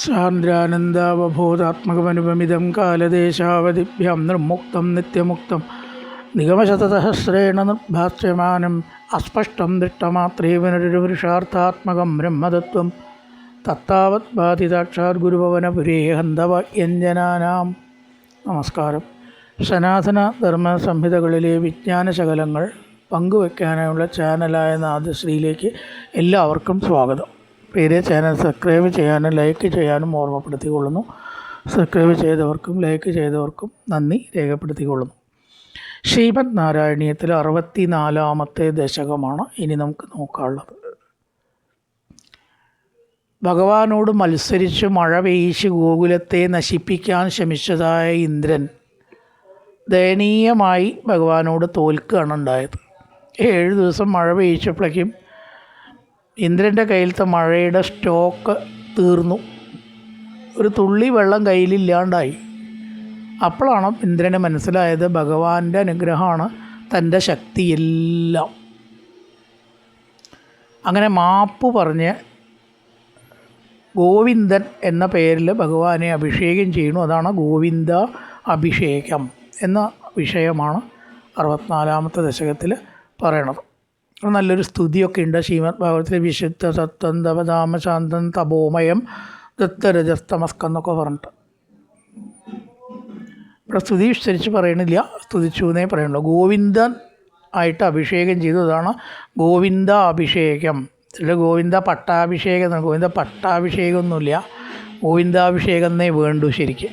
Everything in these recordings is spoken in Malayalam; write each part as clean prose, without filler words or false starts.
സാന്ദ്രാനന്ദാവബോധാത്മകമനുപമിതം കാലദേശാവധിഭ്യാം നിർമുക്തം നിത്യമുക്തം നിഗമശതസഹസ്രേണ നിർഭാസ്യമാനം അസ്പഷ്ടം ദൃഷ്ടമാത്രേ പുനരുപുരുഷാർത്ഥാത്മകം ബ്രഹ്മതത്വം തത്താവത് ബാധിതാക്ഷാത് ഗുരുഭവനപുരേ ഹന്തവാക്യഞ്ജനാനാം. നമസ്കാരം. സനാതന ധർമ്മ സംഹിതകളിലെ വിജ്ഞാനശകലങ്ങൾ പങ്കുവയ്ക്കാനുള്ള ചാനലായ നാദശ്രീയിലേക്ക് എല്ലാവർക്കും സ്വാഗതം. പേരെ ചാനൽ സബ്സ്ക്രൈബ് ചെയ്യാനും ലൈക്ക് ചെയ്യാനും ഓർമ്മപ്പെടുത്തിക്കൊള്ളുന്നു. സബ്സ്ക്രൈബ് ചെയ്തവർക്കും ലൈക്ക് ചെയ്തവർക്കും നന്ദി രേഖപ്പെടുത്തിക്കൊള്ളുന്നു. ശ്രീമദ് നാരായണീയത്തിൽ 64-ാമത്തെ ദശകമാണ് ഇനി നമുക്ക് നോക്കാനുള്ളത്. ഭഗവാനോട് മത്സരിച്ച് മഴ പെയ്യിച്ച് ഗോകുലത്തെ നശിപ്പിക്കാൻ ശ്രമിച്ചതായ ഇന്ദ്രൻ ദയനീയമായി ഭഗവാനോട് തോൽക്കുകയാണ് ഉണ്ടായത്. 7 ദിവസം മഴ പെയ്യിച്ചപ്പോഴേക്കും ഇന്ദ്രൻ്റെ കയ്യിലത്തെ മഴയുടെ സ്റ്റോക്ക് തീർന്നു. ഒരു തുള്ളി വെള്ളം കയ്യിലില്ലാണ്ടായി. അപ്പോഴാണ് ഇന്ദ്രന് മനസ്സിലായത് ഭഗവാന്റെ അനുഗ്രഹമാണ് തൻ്റെ ശക്തിയെല്ലാം. അങ്ങനെ മാപ്പ് പറഞ്ഞ് ഗോവിന്ദൻ എന്ന പേരിൽ ഭഗവാനെ അഭിഷേകം ചെയ്യുന്നു. അതാണ് ഗോവിന്ദ അഭിഷേകം എന്ന വിഷയമാണ് 64-ാമത്തെ ദശകത്തിൽ പറയണത്. നല്ലൊരു സ്തുതിയൊക്കെ ഉണ്ട് ശ്രീമദ് ഭാഗവതത്തിലെ വിശുദ്ധ സത്വം തപതാമ ശാന്തം തപോമയം ദത്തരജസ്തമസ്കം എന്നൊക്കെ പറഞ്ഞിട്ട്. ഇവിടെ സ്തുതി വിസ്തരിച്ച് പറയണില്ല, സ്തുതിച്ചു എന്നേ പറയുള്ളൂ. ഗോവിന്ദൻ ആയിട്ട് അഭിഷേകം ചെയ്തു. അതാണ് ഗോവിന്ദ അഭിഷേകം. ചില ഗോവിന്ദ പട്ടാഭിഷേകം, ഗോവിന്ദ പട്ടാഭിഷേകമൊന്നുമില്ല, ഗോവിന്ദാഭിഷേകം എന്നേ വേണ്ടു ശരിക്ക്.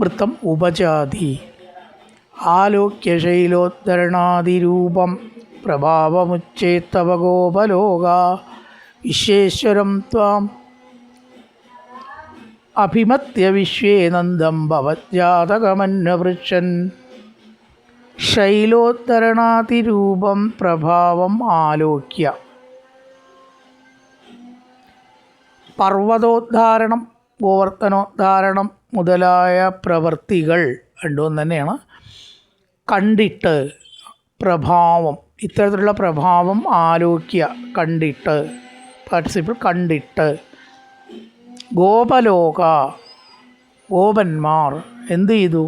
വൃത്തം ഉപജാതി ആലോക്യ ശൈലോദ്ധരണാതിരൂപം പ്രഭാവമുച്ചേത്തവ ഗോപലോക വിശ്വേശ്വരം ത്വാം അഭിമത്യ വിശ്വേനന്ദം ഭവജ്ജാതകമന്വപൃച്ഛൻ. ശൈലോദ്ധരണാതിരൂപം പ്രഭാവം ആലോക്യ. പർവ്വതോദ്ധാരണം, ഗോവർദ്ധനോദ്ധാരണം മുതലായ പ്രവൃത്തികൾ രണ്ടും തന്നെയാണ്. കണ്ടിട്ട് പ്രഭാവം, ഇത്തരത്തിലുള്ള പ്രഭാവം ആലോക്യ, കണ്ടിട്ട്, പാർട്ടിസിപ്പിൾ കണ്ടിട്ട്. ഗോപലോക, ഗോപന്മാർ എന്ത് ചെയ്തു?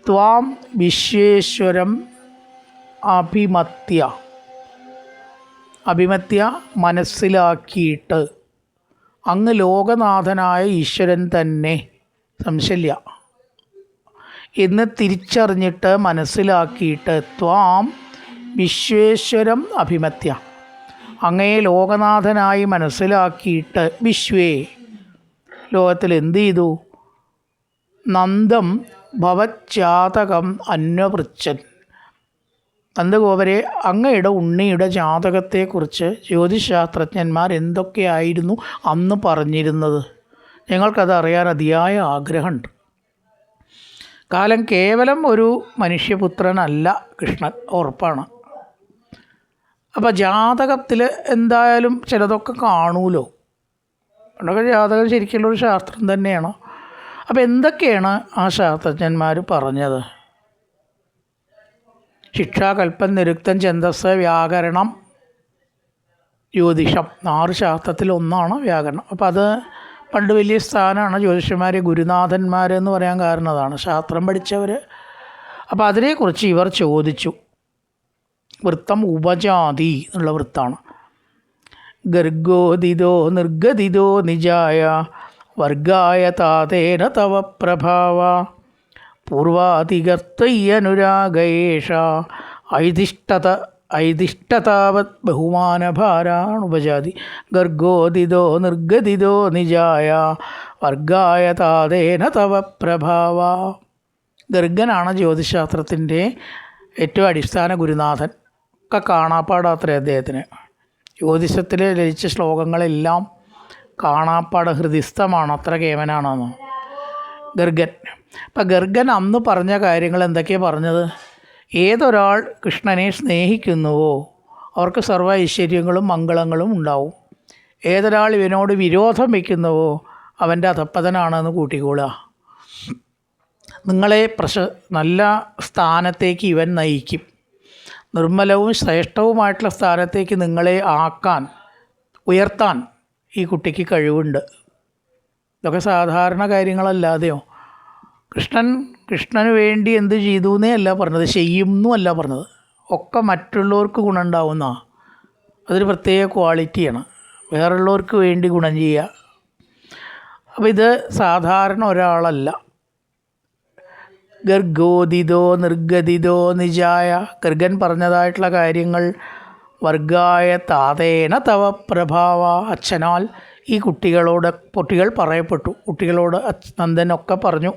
ത്വാം വിശ്വേശ്വരം അഭിമത്യ, അഭിമത്യ മനസ്സിലാക്കിയിട്ട്, അങ്ങ് ലോകനാഥനായ ഈശ്വരൻ തന്നെ, സംശയമില്ല, എന്ന് തിരിച്ചറിഞ്ഞിട്ട് മനസ്സിലാക്കിയിട്ട്, ത്വാം വിശ്വേശ്വരം അഭിമത്യ, അങ്ങയെ ലോകനാഥനായി മനസ്സിലാക്കിയിട്ട്, വിശ്വേ ലോകത്തിൽ എന്ത് ചെയ്തു? നന്ദം ഭവജ്ജാതകം അന്വപൃച്ഛൻ. നന്ദഗോപരെ, അങ്ങയുടെ ഉണ്ണിയുടെ ജാതകത്തെക്കുറിച്ച് ജ്യോതിശാസ്ത്രജ്ഞന്മാർ എന്തൊക്കെയായിരുന്നു അന്ന് പറഞ്ഞിരുന്നത്? ഞങ്ങൾക്കത് അറിയാൻ അതിയായ ആഗ്രഹമുണ്ട്. കാലം കേവലം ഒരു മനുഷ്യപുത്രനല്ല കൃഷ്ണൻ, ഉറപ്പാണ്. അപ്പോൾ ജാതകത്തിൽ എന്തായാലും ചിലതൊക്കെ കാണൂലോ. അതൊക്കെ ജാതകം ശരിക്കുള്ളൊരു ശാസ്ത്രം തന്നെയാണ്. അപ്പോൾ എന്തൊക്കെയാണ് ആ ശാസ്ത്രജ്ഞന്മാർ പറഞ്ഞത്? ശിക്ഷ, കൽപ്പൻ, നിരുക്തം, ഛന്ദസ്, വ്യാകരണം, ജ്യോതിഷം. 6 ശാസ്ത്രത്തിൽ ഒന്നാണ് വ്യാകരണം. അപ്പോൾ അത് പണ്ട് വലിയ സ്ഥാനമാണ്. ജ്യോതിഷന്മാർ ഗുരുനാഥന്മാരെന്ന് പറയാൻ കാരണം അതാണ്, ശാസ്ത്രം പഠിച്ചവർ. അപ്പോൾ അതിനെക്കുറിച്ച് ഇവർ ചോദിച്ചു. വൃത്തം ഉപജാതി എന്നുള്ള വൃത്താണ്. ഗർഗോദിതോ നിർഗദിതോ നിജായ വർഗായ താതേന തവ പ്രഭാവ പൂർവാതികർത്തയ്യനുരാഗേഷ ഐതിഷ്ഠതാവത് ബഹുമാനഭാരാണ് ഉപജാതി. ഗർഗോദിതോ നിർഗദിതോ നിജായ വർഗായ താതേന തവ പ്രഭാവ. ഗർഗനാണ് ജ്യോതിശാസ്ത്രത്തിൻ്റെ ഏറ്റവും അടിസ്ഥാന ഗുരുനാഥൻ. ഒക്കെ കാണാപ്പാടാത്ര അദ്ദേഹത്തിന്. ജ്യോതിഷത്തിൽ രചിച്ച ശ്ലോകങ്ങളെല്ലാം കാണാപ്പാട ഹൃദിസ്ഥമാണ്, അത്ര കേവനാണെന്ന് ഗർഗൻ. അപ്പം ഗർഗൻ അന്ന് പറഞ്ഞ കാര്യങ്ങൾ എന്തൊക്കെയാണ് പറഞ്ഞത്? ഏതൊരാൾ കൃഷ്ണനെ സ്നേഹിക്കുന്നുവോ അവർക്ക് സർവ്വ ഐശ്വര്യങ്ങളും മംഗളങ്ങളും ഉണ്ടാവും. ഏതൊരാൾ ഇവനോട് വിരോധം വയ്ക്കുന്നുവോ അവൻ്റെ അധപ്പതനാണെന്ന് കൂട്ടിക്കൊള്ളുക. നിങ്ങളെ നല്ല സ്ഥാനത്തേക്ക് ഇവൻ നയിക്കും. നിർമ്മലവും ശ്രേഷ്ഠവുമായിട്ടുള്ള സ്ഥാനത്തേക്ക് നിങ്ങളെ ഉയർത്താൻ ഈ കുട്ടിക്ക് കഴിവുണ്ട്. ഇതൊക്കെ സാധാരണ കാര്യങ്ങളല്ലാതെയോ. കൃഷ്ണന് വേണ്ടി എന്ത് ചെയ്തു എന്നേ അല്ല പറഞ്ഞത്, ചെയ്യുന്നു അല്ല പറഞ്ഞത്, ഒക്കെ മറ്റുള്ളവർക്ക് ഗുണം ഉണ്ടാവുന്ന, അതൊരു പ്രത്യേക ക്വാളിറ്റിയാണ്, വേറുള്ളവർക്ക് വേണ്ടി ഗുണം ചെയ്യുക. അപ്പോൾ ഇത് സാധാരണ ഒരാളല്ല. ഗർഗോദിതോ നിർഗദിതോ നിജായ, ഗർഗൻ പറഞ്ഞതായിട്ടുള്ള കാര്യങ്ങൾ വർഗായ താതേന തവ പ്രഭാവ, അച്ഛനാൽ ഈ കുട്ടികൾ പറയപ്പെട്ടു. കുട്ടികളോട് നന്ദനൊക്കെ പറഞ്ഞു.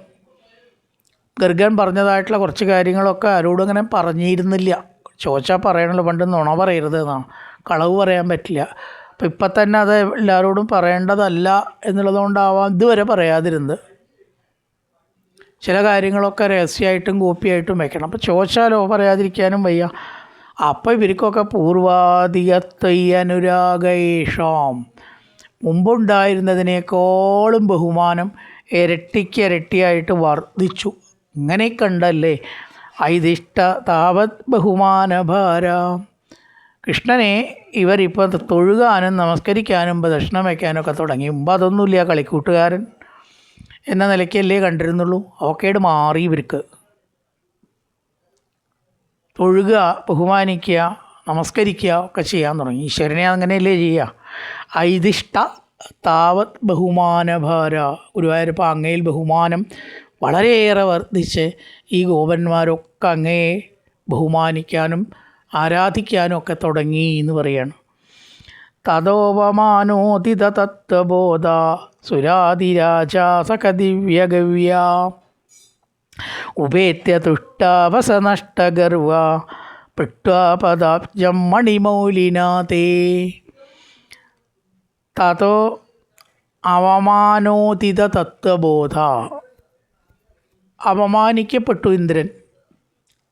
ഗർഗൻ പറഞ്ഞതായിട്ടുള്ള കുറച്ച് കാര്യങ്ങളൊക്കെ ആരോടും അങ്ങനെ പറഞ്ഞിരുന്നില്ല. ചോദിച്ചാൽ പറയണല്ലോ, പണ്ട് നുണ പറയരുത് എന്നാണ്, കളവ് പറയാൻ പറ്റില്ല. അപ്പം ഇപ്പം തന്നെ അത് എല്ലാവരോടും പറയേണ്ടതല്ല എന്നുള്ളതുകൊണ്ടാവാം ഇതുവരെ പറയാതിരുന്നത്. ചില കാര്യങ്ങളൊക്കെ രഹസ്യമായിട്ടും കോപ്പിയായിട്ടും വെക്കണം. അപ്പോൾ ചോദിച്ചാലോ പറയാതിരിക്കാനും വയ്യ. അപ്പോൾ ഇവർക്കൊക്കെ പൂർവാധികത്തയ്യനുരാഗേഷാം, മുമ്പുണ്ടായിരുന്നതിനേക്കാളും ബഹുമാനം ഇരട്ടിക്കിരട്ടിയായിട്ട് വർദ്ധിച്ചു. ഇങ്ങനെ കണ്ടല്ലേ ഐതിഷ്ട താവത് ബഹുമാനഭാര. കൃഷ്ണനെ ഇവരിപ്പോൾ തൊഴുകാനും നമസ്കരിക്കാനും പ്രദക്ഷിണം വയ്ക്കാനൊക്കെ തുടങ്ങി. മുമ്പ് അതൊന്നുമില്ല, കളിക്കൂട്ടുകാരൻ എന്ന നിലയ്ക്കല്ലേ കണ്ടിരുന്നുള്ളൂ. അവക്കേട് മാറി ഇവർക്ക്. തൊഴുക, ബഹുമാനിക്കുക, നമസ്കരിക്കുക ഒക്കെ ചെയ്യാൻ തുടങ്ങി. ഈശ്വരനെ അങ്ങനെയല്ലേ ചെയ്യുക. ഐതിഷ്ട താവത് ബഹുമാനഭാര, ഗുരുവായൂരപ്പ അങ്ങയിൽ ബഹുമാനം വളരെയേറെ വർദ്ധിച്ച് ഈ ഗോപന്മാരൊക്കെ അങ്ങയെ ബഹുമാനിക്കാനും ആരാധിക്കാനും ഒക്കെ തുടങ്ങി എന്ന് പറയാണ്. തതോപമാനോദിത തത്വബോധ സുരാതിരാജ സഖദിവ്യഗവ്യ ഉപേത്യ തുഷ്ടാവസനഷ്ടഗർവ പൃഷ്ട്വാപദാബ്ജം മണിമൗലിനാഥേ. തതോ അവമാനോദിത തത്വബോധ, അപമാനിക്കപ്പെട്ടു ഇന്ദ്രൻ.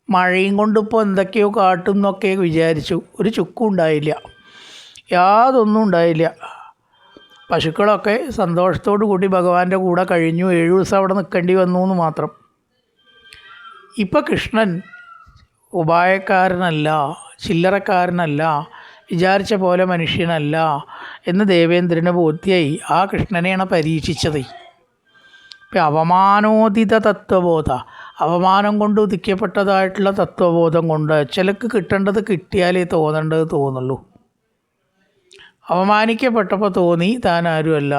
മഴയും കൊണ്ടിപ്പോൾ എന്തൊക്കെയോ കാട്ടും എന്നൊക്കെ വിചാരിച്ചു. ഒരു ചുക്കും ഉണ്ടായില്ല, യാതൊന്നും ഉണ്ടായില്ല. പശുക്കളൊക്കെ സന്തോഷത്തോടു കൂടി ഭഗവാന്റെ കൂടെ കഴിഞ്ഞു. 7 ദിവസം അവിടെ നിൽക്കേണ്ടി വന്നു എന്ന് മാത്രം. ഇപ്പം കൃഷ്ണൻ ഉപായക്കാരനല്ല, ചില്ലറക്കാരനല്ല, വിചാരിച്ച പോലെ മനുഷ്യനല്ല എന്ന് ദേവേന്ദ്രന് ബോധ്യായി. ആ കൃഷ്ണനെയാണ് പരീക്ഷിച്ചത്. ഇപ്പം അവമാനോദിത തത്വബോധ, അവമാനം കൊണ്ട് ഉദിക്കപ്പെട്ടതായിട്ടുള്ള തത്വബോധം കൊണ്ട് ചിലക്ക് കിട്ടേണ്ടത് കിട്ടിയാലേ തോന്നേണ്ടത് തോന്നുള്ളൂ. അവമാനിക്കപ്പെട്ടപ്പോൾ തോന്നി താൻ ആരുമല്ല.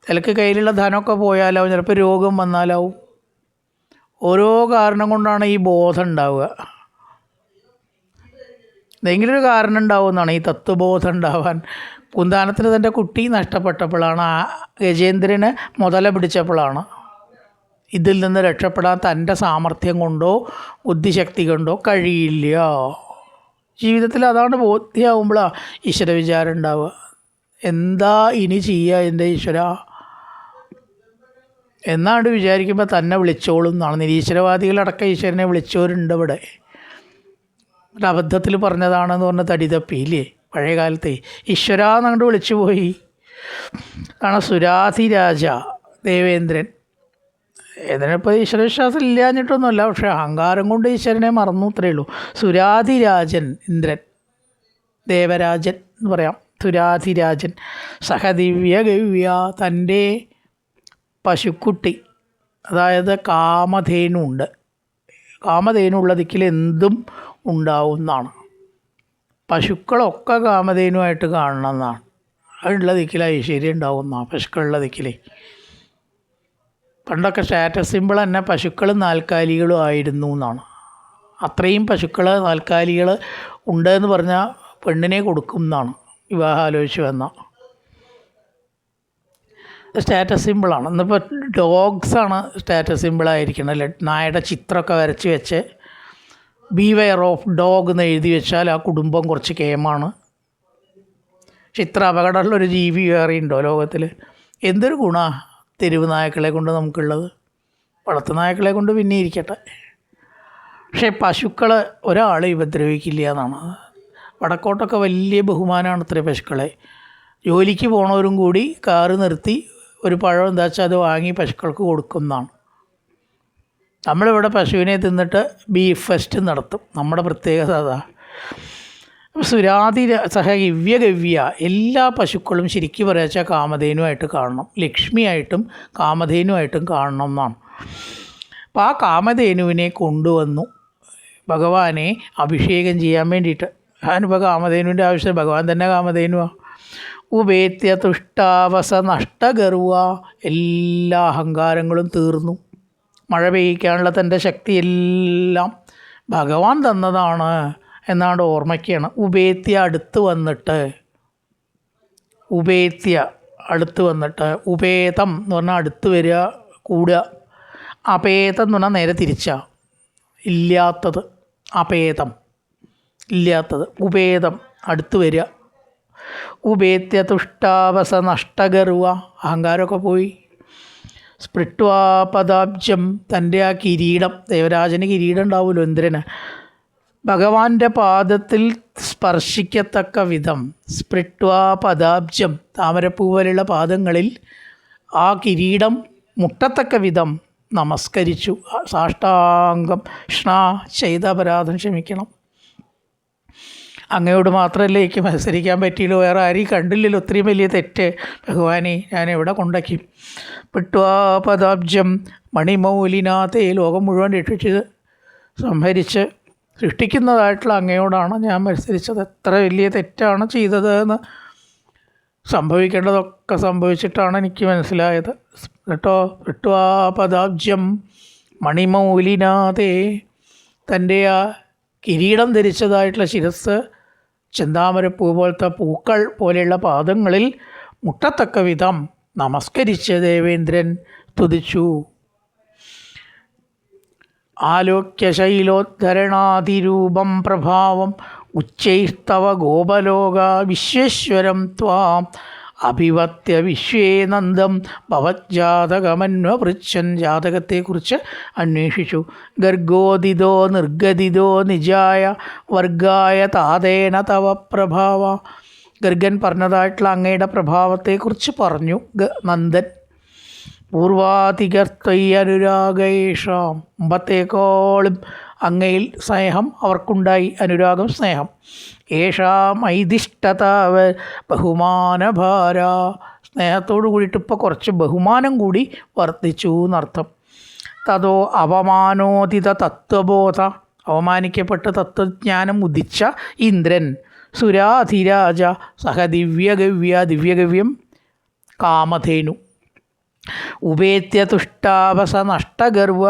ചിലക്ക് കയ്യിലുള്ള ധനമൊക്കെ പോയാലാവും, ചിലപ്പോൾ രോഗം വന്നാലാവും. ഓരോ കാരണം കൊണ്ടാണ് ഈ ബോധം ഉണ്ടാവുക. എന്തെങ്കിലും ഒരു കാരണം ഉണ്ടാവുമെന്നാണ് ഈ തത്വബോധം ഉണ്ടാവാൻ. കുന്താനത്തിന് തൻ്റെ കുട്ടി നഷ്ടപ്പെട്ടപ്പോഴാണ്, ഗജേന്ദ്രന് മുതല പിടിച്ചപ്പോഴാണ്. ഇതിൽ നിന്ന് രക്ഷപ്പെടാൻ തൻ്റെ സാമർഥ്യം കൊണ്ടോ ബുദ്ധിശക്തി കൊണ്ടോ കഴിയില്ല. ജീവിതത്തിൽ അതാണ് ബോധ്യമാകുമ്പോഴാണ് ഈശ്വര വിചാരം ഉണ്ടാവുക. എന്താ ഇനി ചെയ്യുക എൻ്റെ ഈശ്വര എന്നാണ്ട് വിചാരിക്കുമ്പോൾ തന്നെ വിളിച്ചോളും എന്നാണ്. നിരീശ്വരവാദികളടക്കം ഈശ്വരനെ വിളിച്ചവരുണ്ട് ഇവിടെ. ഒരു അബദ്ധത്തിൽ പറഞ്ഞതാണെന്ന് പറഞ്ഞ് തടി തപ്പിയില്ലേ പഴയ കാലത്തെ. ഈശ്വര എന്നങ്ങോട്ട് വിളിച്ചു പോയി. ആണ് സുരാധിരാജ ദേവേന്ദ്രൻ. ഇതിനിപ്പോൾ ഈശ്വരവിശ്വാസം ഇല്ലാഞ്ഞിട്ടൊന്നുമല്ല, പക്ഷേ അഹങ്കാരം കൊണ്ട് ഈശ്വരനെ മറന്നു, അത്രയേ ഉള്ളൂ. സുരാധിരാജൻ ഇന്ദ്രൻ, ദേവരാജൻ എന്ന് പറയാം. സുരാധിരാജൻ സഹദിവ്യ ഗവ്യ, തൻ്റെ പശുക്കുട്ടി, അതായത് കാമധേനു ഉണ്ട്. കാമധേനു ഉള്ള ദിക്കിൽ എന്തും ഉണ്ടാവുന്നതാണ്. പശുക്കളൊക്കെ കാമധേനുമായിട്ട് കാണണമെന്നാണ്. അതുള്ള ദിക്കിൽ ഐശ്വര്യം ഉണ്ടാവുന്നതാണ് പശുക്കളുള്ള ദിക്കിൽ. പണ്ടൊക്കെ സ്റ്റാറ്റസ് സിമ്പിൾ തന്നെ പശുക്കളും നാൽക്കാലികളും ആയിരുന്നു എന്നാണ്. അത്രയും പശുക്കൾ നാൽക്കാലികൾ ഉണ്ടെന്ന് പറഞ്ഞാൽ പെണ്ണിനെ കൊടുക്കും എന്നാണ് വിവാഹം ആലോചിച്ച് വന്ന. സ്റ്റാറ്റസ് സിമ്പിളാണ്. ഇന്നിപ്പോൾ ഡോഗ്സാണ് സ്റ്റാറ്റസ് സിമ്പിളായിരിക്കണല്ലേ. നായയുടെ ചിത്രമൊക്കെ വരച്ച് വെച്ച് ബീവെയർ ഓഫ് ഡോഗ് എന്ന് എഴുതി വെച്ചാൽ ആ കുടുംബം കുറച്ച് കേമാണ്. പക്ഷെ ഇത്ര അപകടമുള്ളൊരു ജീവി വേറെ ഉണ്ടോ ലോകത്തിൽ? എന്തൊരു ഗുണമാണ് തെരുവ് നായ്ക്കളെ കൊണ്ട് നമുക്കുള്ളത്. വളർത്തു നായ്ക്കളെ കൊണ്ട് പിന്നെ ഇരിക്കട്ടെ. പക്ഷേ പശുക്കൾ ഒരാളെ ഉപദ്രവിക്കില്ല എന്നാണ്. വടക്കോട്ടൊക്കെ വലിയ ബഹുമാനമാണ് അത്രേ പശുക്കളെ. ജോലിക്ക് പോണവരും കൂടി കാറ് നിർത്തി ഒരു പഴം എന്താ വെച്ചാൽ അത് വാങ്ങി പശുക്കൾക്ക് കൊടുക്കുന്നതാണ്. നമ്മളിവിടെ പശുവിനെ തിന്നിട്ട് ബീഫ് ഫെസ്റ്റ് നടത്തും. നമ്മുടെ പ്രത്യേകത അതാ. സുരാതി സഹ ഗവ്യ എല്ലാ പശുക്കളും ശരിക്കും പറയാച്ചാൽ കാമധേനുമായിട്ട് കാണണം, ലക്ഷ്മിയായിട്ടും കാമധേനുമായിട്ടും കാണണം എന്നാണ്. അപ്പോൾ ആ കാമധേനുവിനെ കൊണ്ടുവന്നു ഭഗവാനെ അഭിഷേകം ചെയ്യാൻ വേണ്ടിയിട്ട്. അതിനിപ്പോൾ കാമധേനുവിൻ്റെ ആവശ്യം, ഭഗവാൻ തന്നെ കാമധേനുവാണ്. ഉപേത്യ തുഷ്ടാവസ നഷ്ടഗർവ, എല്ലാ അഹങ്കാരങ്ങളും തീർന്നു. മഴ പെയ്യിക്കാനുള്ള തൻ്റെ ശക്തിയെല്ലാം ഭഗവാൻ തന്നതാണ് എന്നാണ് ഓർമ്മയ്ക്കാണ്. ഉപേത്യ അടുത്ത് വന്നിട്ട്, ഉപേത്യ അടുത്ത് വന്നിട്ട്, ഉപേതം എന്ന് പറഞ്ഞാൽ അടുത്ത് വരിക, കൂടുക. അപേതം എന്ന് പറഞ്ഞാൽ നേരെ തിരിച്ചാ, ഇല്ലാത്തത്. അപേതം ഇല്ലാത്തത്, ഉപേതം അടുത്ത് വരിക. ഉപേത്യ തുഷ്ടാവസ നഷ്ടഗർവ, അഹങ്കാരമൊക്കെ പോയി. സ്പൃട്വാ പദാബ്ജം, തൻ്റെ ആ കിരീടം, ദേവരാജന് കിരീടം ഉണ്ടാവുമല്ലോ ഇന്ദ്രന്, ഭഗവാന്റെ പാദത്തിൽ സ്പർശിക്കത്തക്ക വിധം, സ്പൃട്വാ പദാബ്ജം, താമരപ്പൂ പോലെയുള്ള പാദങ്ങളിൽ ആ കിരീടം മുട്ടത്തക്ക വിധം നമസ്കരിച്ചു. സാഷ്ടാംഗം ഷ്ണാ, ചെയ്ത അപരാധം ക്ഷമിക്കണം. അങ്ങയോട് മാത്രമല്ലേ എനിക്ക് മത്സരിക്കാൻ പറ്റിയില്ലോ, വേറെ ആരെയും കണ്ടില്ലല്ലോ, ഒത്തിരിയും വലിയ തെറ്റ് ഭഗവാനെ ഞാൻ എവിടെ കൊണ്ടാക്കി. പിട്വാ പദാബ്ജം മണിമൗലിനാഥേ, ലോകം മുഴുവൻ രക്ഷിച്ച് സംഹരിച്ച് സൃഷ്ടിക്കുന്നതായിട്ടുള്ള അങ്ങയോടാണ് ഞാൻ മത്സരിച്ചത്. എത്ര വലിയ തെറ്റാണ് ചെയ്തത് എന്ന് സംഭവിക്കേണ്ടതൊക്കെ സംഭവിച്ചിട്ടാണ് എനിക്ക് മനസ്സിലായത് കേട്ടോ. പിട്വാ പദാബ്ജം മണിമൗലിനാഥേ, തൻ്റെ ആ കിരീടം ധരിച്ചതായിട്ടുള്ള ശിരസ് ചെന്താമരപ്പൂ പോലത്തെ പൂക്കൾ പോലെയുള്ള പാദങ്ങളിൽ മുട്ടത്തക്ക വിധം നമസ്കരിച്ച് ദേവേന്ദ്രൻ സ്തുതിച്ചു. ആലോക്യ ശൈലോദ്ധരണാതിരൂപം പ്രഭാവം ഉച്ചൈസ്തവ ഗോപലോക വിശ്വേശ്വരം ത്വാം അഭിവത്യ വിശ്വേനന്ദം ഭവജ്ജാതകമന്വപൃച്ഛൻ, ജാതകത്തെക്കുറിച്ച് അന്വേഷിച്ചു. ഗർഗോദിതോ നിർഗദിതോ നിജായ വർഗായ താതേന തവ പ്രഭാവ, ഗർഗൻ പറഞ്ഞതായിട്ടുള്ള അങ്ങയുടെ പ്രഭാവത്തെക്കുറിച്ച് പറഞ്ഞു നന്ദൻ. പൂർവാധികർത്തൈ അനുരാഗേഷാം, മുമ്പത്തേക്കാളും അങ്ങയിൽ സ്നേഹം അവർക്കുണ്ടായി, അനുരാഗം സ്നേഹം. ഏഷാം ഐതിഷ്ഠതാവ ബഹുമാനഭാര, സ്നേഹത്തോടു കൂടിയിട്ട് ഇപ്പോൾ കുറച്ച് ബഹുമാനം കൂടി വർദ്ധിച്ചു എന്നർത്ഥം. തതോ അവമാനോദിത തത്വബോധ, അവമാനിക്കപ്പെട്ട് തത്വജ്ഞാനം ഉദിച്ച ഇന്ദ്രൻ സുരാധിരാജ സഹ ദിവ്യഗവ്യ, ദിവ്യഗവ്യം കാമധേനു. ഉപേത്യ തുഷ്ടാവസ നഷ്ടഗർവ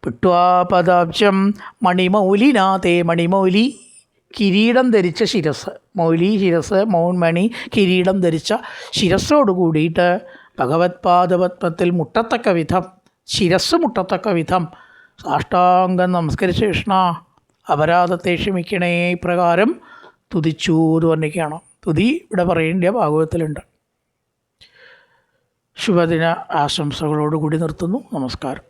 പിട്വാ പദാബ്ജം മണിമൗലിനാഥേ, മണിമൗലി കിരീടം ധരിച്ച ശിരസ്, മൗലി ശിരസ്, മൗൺമണി കിരീടം ധരിച്ച ശിരസ്സോട് കൂടിയിട്ട് ഭഗവത് പാദപത്മത്തിൽ മുട്ടത്തക്ക വിധം, ശിരസ് മുട്ടത്തക്ക വിധം സാഷ്ടാംഗം നമസ്കരിച്ച കൃഷ്ണ അപരാധത്തെ ക്ഷമിക്കണേ ഇപ്രകാരം തുതിച്ചു എന്ന് പറഞ്ഞിരിക്കുകയാണ്. തുതി ഇവിടെ പറയേണ്ട ഭാഗവതത്തിലുണ്ട്. ശുഭദിന ആശംസകളോടുകൂടി നിർത്തുന്നു. നമസ്കാരം.